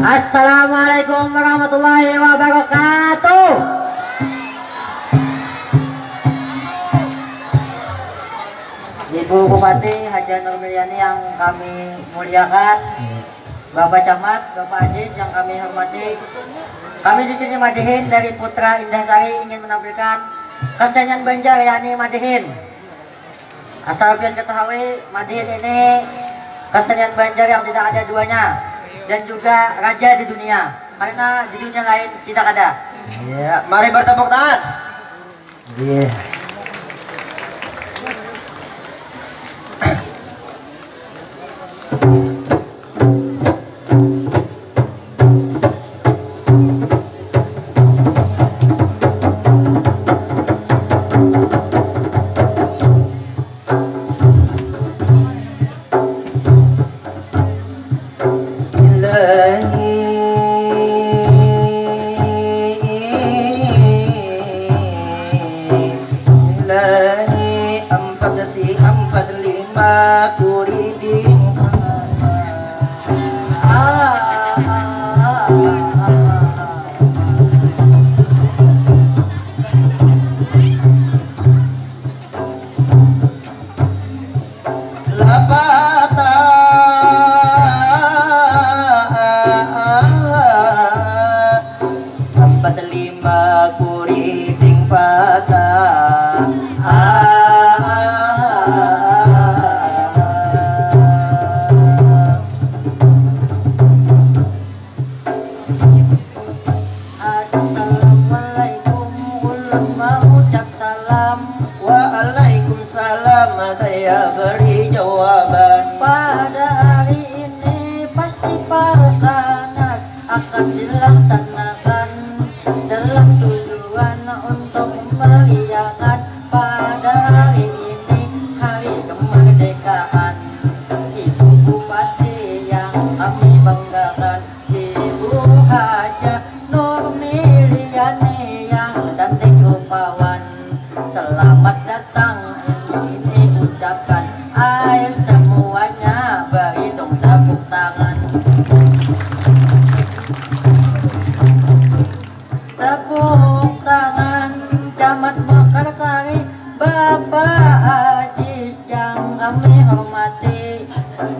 Assalamualaikum warahmatullahi wabarakatuh. Ibu Bupati Haja Nurmiliani yang kami muliakan, Bapak Camat, Bapak Ajis yang kami hormati. Kami di sini Madihin dari Putra Indahsari ingin menampilkan kesenian Banjar yakni Madihin. Asal kalian ketahui, Madihin ini kesenian Banjar yang tidak ada duanya dan juga raja di dunia, karena di dunia lain tidak ada. Iya, mari bertepuk tangan. Iya.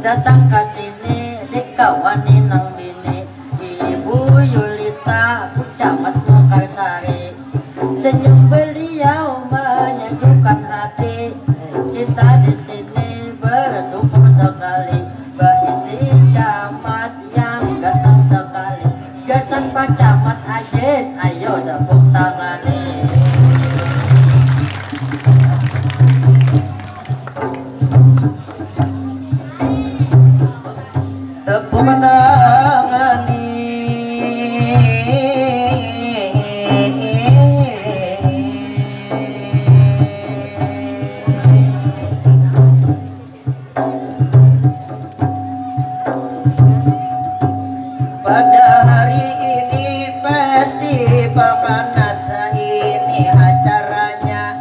Datang ke sini dikawani nang bini Ibu Yulita Bu Camat Mekarsari. Senyum beliau menyejukkan hati. Kita di sini bersyukur sekali. Isi camat yang ganteng sekali. Gasan Pak Camat Ajis, ayo tepuk tangan nih. Tepuk tangan pada hari ini festival panas ini acaranya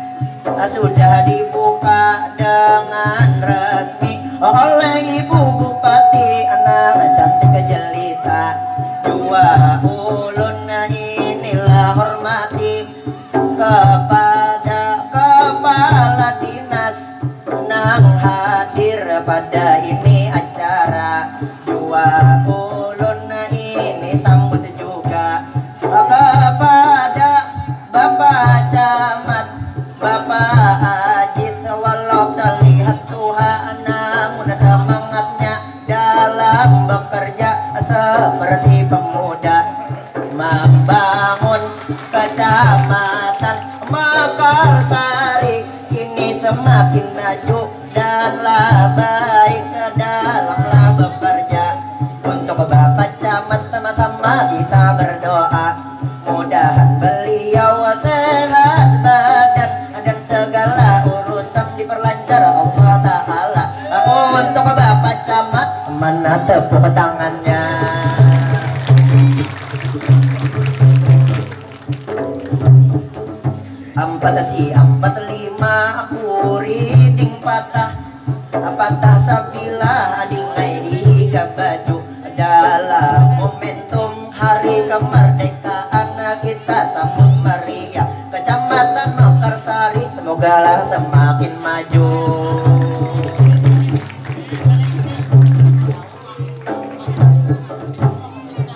sudah dibuka dengan resmi oleh Ibu Bupati anak cantik jelita. Dua ulun inilah hormati kepada kepala dinas nang hadir pada ini acara. Dua ulun ini sambut juga kepada Bapak Camat, Bapak Ajis, walau terlihat Tuhan namun semangatnya dalam bekerja seperti pemuda membangun kecamatan Mekarsari ini semakin maju danlah baik dalamlah bekerja. Untuk Bapak Camat sama-sama kita berdoa mudahan beliau sehat badan dan segala urusan diperlancar Allah Ta'ala. Untuk Bapak Camat mana tepuk tangannya. semogalah semakin maju.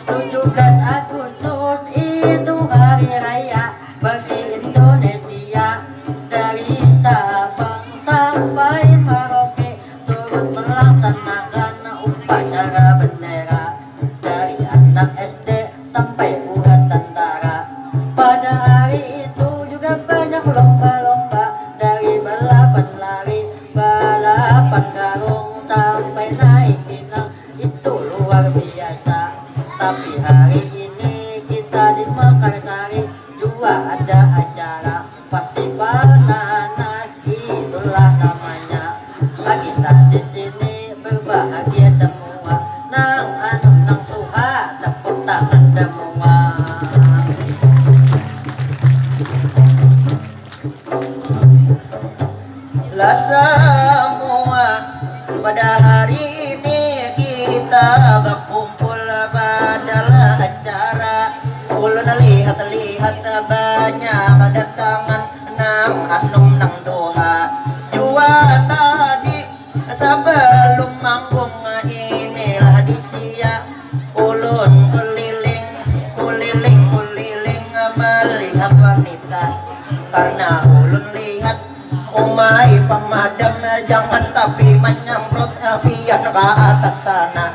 17 Agustus itu hari raya bagi Indonesia. Dari Sabang sampai Merauke turut melaksanakan upacara bendera. Dari anak SD sampai buat tentara. Pada hari itu juga banyak lomba-lomba, dari balapan lari, balapan karung sampai naik pinang. Itu luar biasa. Tapi hari ini kita di Mekarsari juga ada acara festival nanas, itulah namanya. Kita di sini berbahagia semua. Nang anu nang Tuhan, tepuk tangan semua. Lah semua pada hari ini kita berkumpul pada acara. Ulun lihat-lihat banyak kedatangan nang anum nang Tuha. Jua tadi sebelum manggung inilah disia. Ulun keliling melihat wanita. Karena ulun lihat umai pemadam jangan tapi menyemprot apian ke atas sana.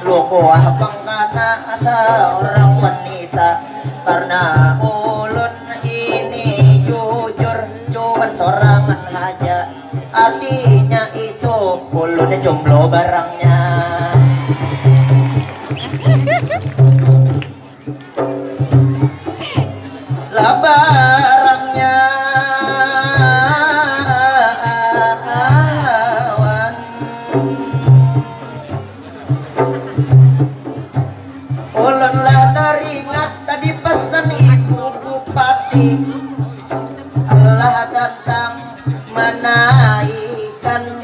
Loko pengkana seorang wanita. Karena ulun ini jujur cuman sorangan aja. Artinya itu ulun jomblo barangnya. Lah barangnya ulun lah teringat tadi pesan Ibu Bupati Allah tentang menaikkan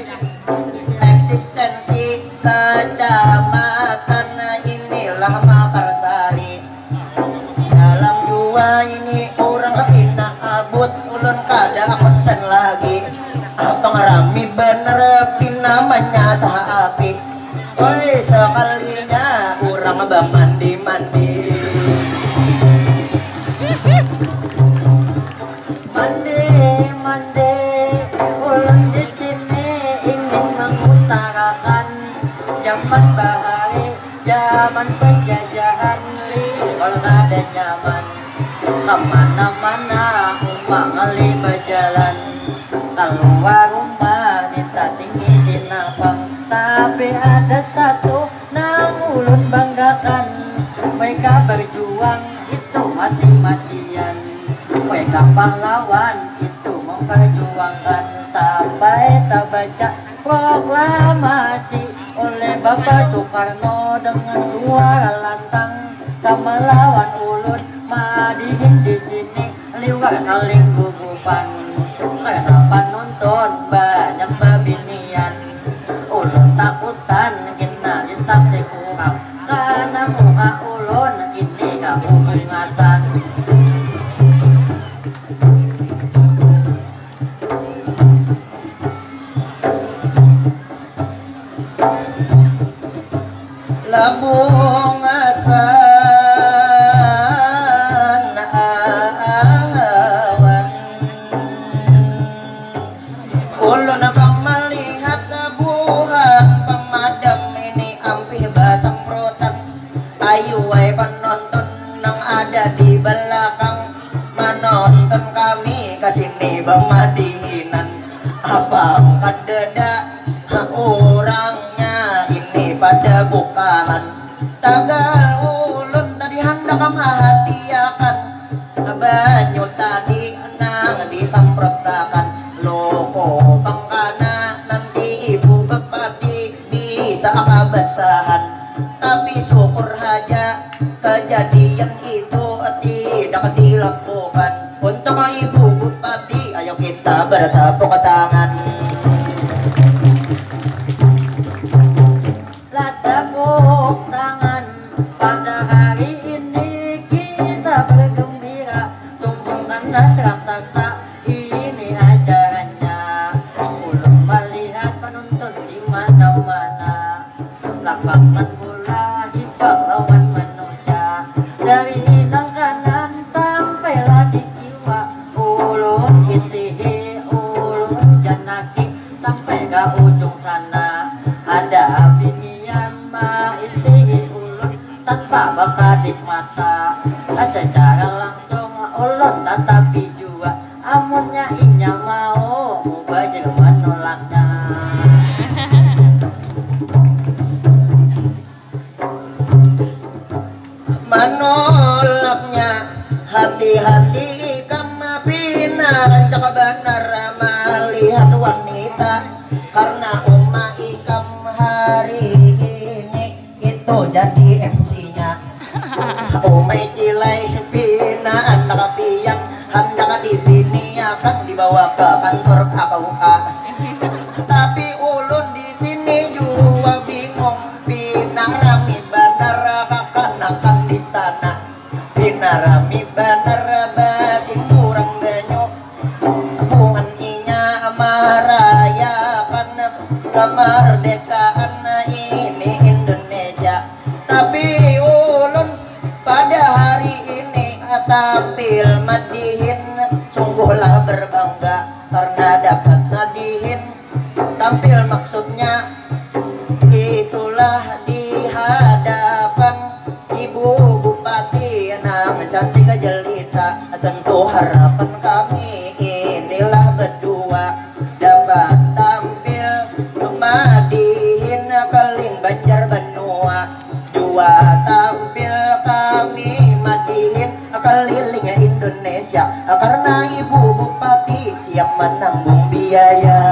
eksistensi kecamatan inilah Mekarsari. Dalam jua ini orang pina abut ulun kada konsen lagi. Abang rami bener pina menyasah api. Woi sekalinya orang mandi-mandi. Mandi, ulun di sini ingin mengutarakan zaman bahari, zaman penjajahan, kalau ada nyaman kemana-mana umpang ngali berjalan. Keluar rumah minta tinggi sinapang, tapi ada satu nang ulun banggakan. Mereka berjuang itu mati-matian. Mereka pahlawan itu memperjuangkan sampai tak baca proklamasi oleh Bapak Soekarno dengan suara lantang. Sama lawan ulun madihin di sini liwat saling gugupan. Kenapa nonton banyak babinian? Ulun takutan kena ditaksi kurang karena muka ulun ini kamu beringasan. Labung asan awan ulun abang melihat buhan pemadam ini ampih basemprotan. Ayu ay penonton nang ada di belakang menonton kami kesini bemadihinan. Abang kadeda orangnya ini pada bukaan. Tagal ulun tadi hendak menghatiakan banyu tadi nang disemprotakan. Loko pangkana nanti Ibu Bupati bisa kebasahan. Tapi syukur aja kejadian itu tidak dilakukan. Untuk Ibu Bupati ayo kita bertepuk tangan. Tepuk tangan pada hari ini kita bergembira. Tumpukan nas raksasa ini acara lawan manusia. Dari inang kanan sampailah di kiwa, ulun itihi ulun janaki, sampai ke ujung sana ada binian ma itihi ulun tanpa bakadip mata. Secara langsung ulun tetapi jua, amunnya inya mau mubajir menolaknya. Menolaknya hati-hati kama pinaran caka benar melihat wanita, karena Uma Ikam hari ini itu jadi MC-nya. Umay cilai pina anak pian hendak dibiniakan dibawa ke kantor KUA. Tapi ulun di sini juga bingung, pinarami benar kakanakan di sana, pinarami benar basi kurang banyak bukan inya merayakan kemerdekaan ini Indonesia. Tapi ulun pada hari ini tampil madihin, sungguhlah berbangga karena dapat madihin. Tampil maksudnya itulah di hadapan Ibu Bupati yang cantik jelita. Tentu harapan kami inilah berdua dapat tampil madihin Kaling Banjar Benua. Dua tampil kami madihin keliling Indonesia, karena Ibu Bupati siap menanggung biaya.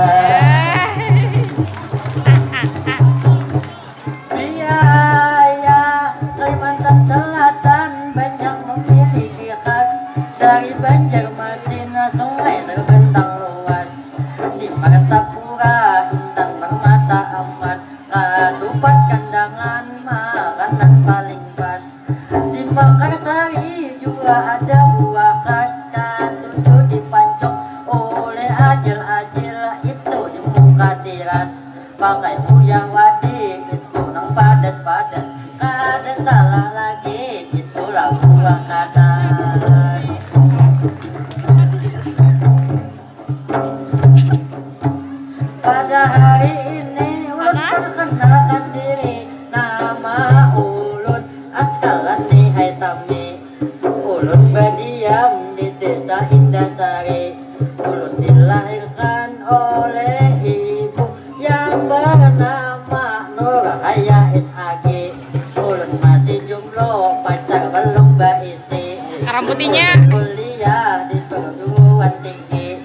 Biaya Kalimantan Selatan banyak memiliki khas, dari Banjarmasin sungai terbentang luas, di Martapura Intan bermata emas, Ketupat Kandangan makanan paling pas, di Mekarsari juga ada buah khas, Katutu dipancok oleh ajil-ajil itu di muka tiras, pakai uyah wadi itu nang padas-padas, kada salah lagi itulah buah kadas. Pada hari ini ulun perkenalkan diri, nama ulun Askalani Haitami. Ulun berdiam di desa Indasari. Ulun dilahirkan oleh ibu yang bernama Nurhaya SAG. Ulun masih jomblo, pacar belum berisi. Rambutinya Kuliah di perguruan tinggi.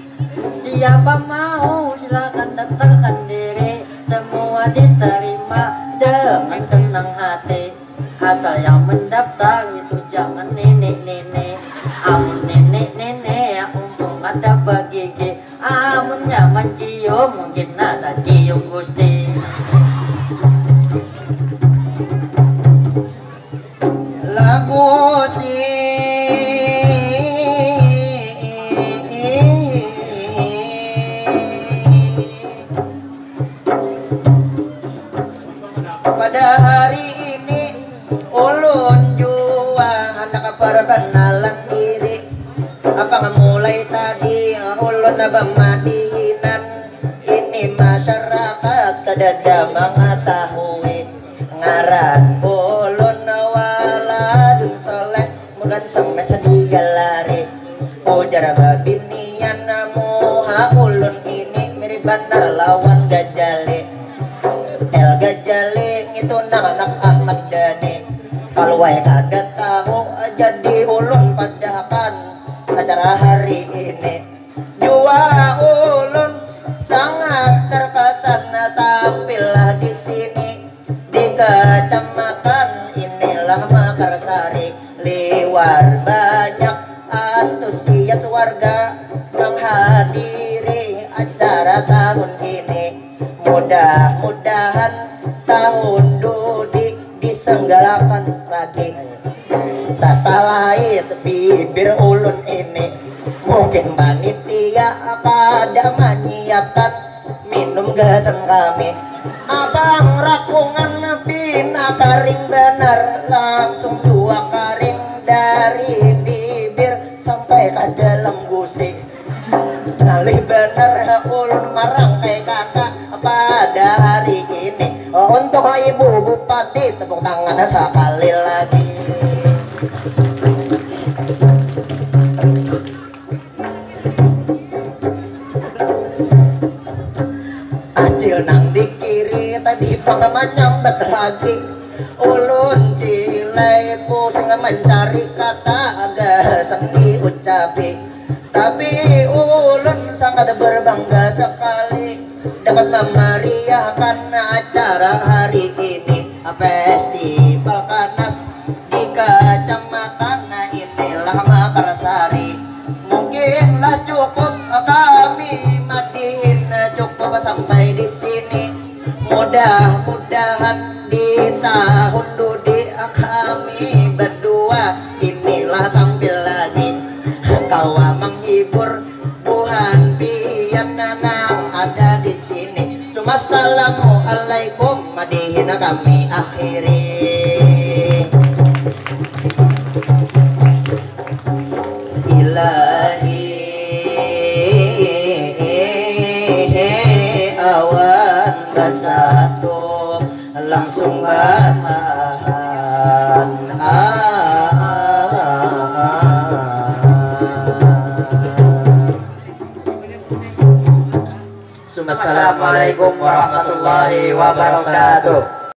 Siapa mau silakan daftarkan diri, semua diterima dengan senang hati. Asal yang mendaftar itu jangan nenek-nenek. Amun nenek-nenek umum ada begigi, amun nyaman cium mungkin ada cium gusi. Lagu si pada hari ini ulun jua hendak perkenalan diri. Apa mulai tadi ulun bemadihinan ini masyarakat kadada mengetahui ngaran ulun waladun soleh mugan semes digalari. Ujar babinian muha ulun ini mirip benar lawan gajale. El Gajale itu anak Ahmad Dhani. Kalau wae kada tahu jadi ulun padakan acara hari ini. Jua ulun sangat terkesan tampillah di sini di kecamatan inilah Mekarsari. Liwar banyak antusias warga menghadiri acara tahun ini. Mudah-mudahan tahun dudi disenggalakan lagi. Tak salah itu bibir ulun ini, mungkin panitia kada menyiapkan minum gasan kami. Abang rakungan karing benar langsung dua karing dari bibir sampai ke dalam gusi. Nalih bener ulun marangkai kata pada hari ini. Untuk Ibu Bupati tepuk tangan sekali lagi. Acil nang di kiri tadi pengaman nyambat lagi. Ulun cilai pusing mencari kata agak seni ucapi. Tapi ulun sangat berbangga sekali dapat memeriahkan acara hari ini. Festival Kanas di Kecamatan inilah Makarsari. Mungkinlah cukup kami matiin cukup sampai di sini. Mudah-mudahan di tahun dudi kami berdua inilah tampil lagi. Kau menghibur Tuhan pian nanang ada di sini. Assalamualaikum madihin kami akhiri. Ilahi awan basatu langsung bahan Assalamualaikum warahmatullahi wabarakatuh.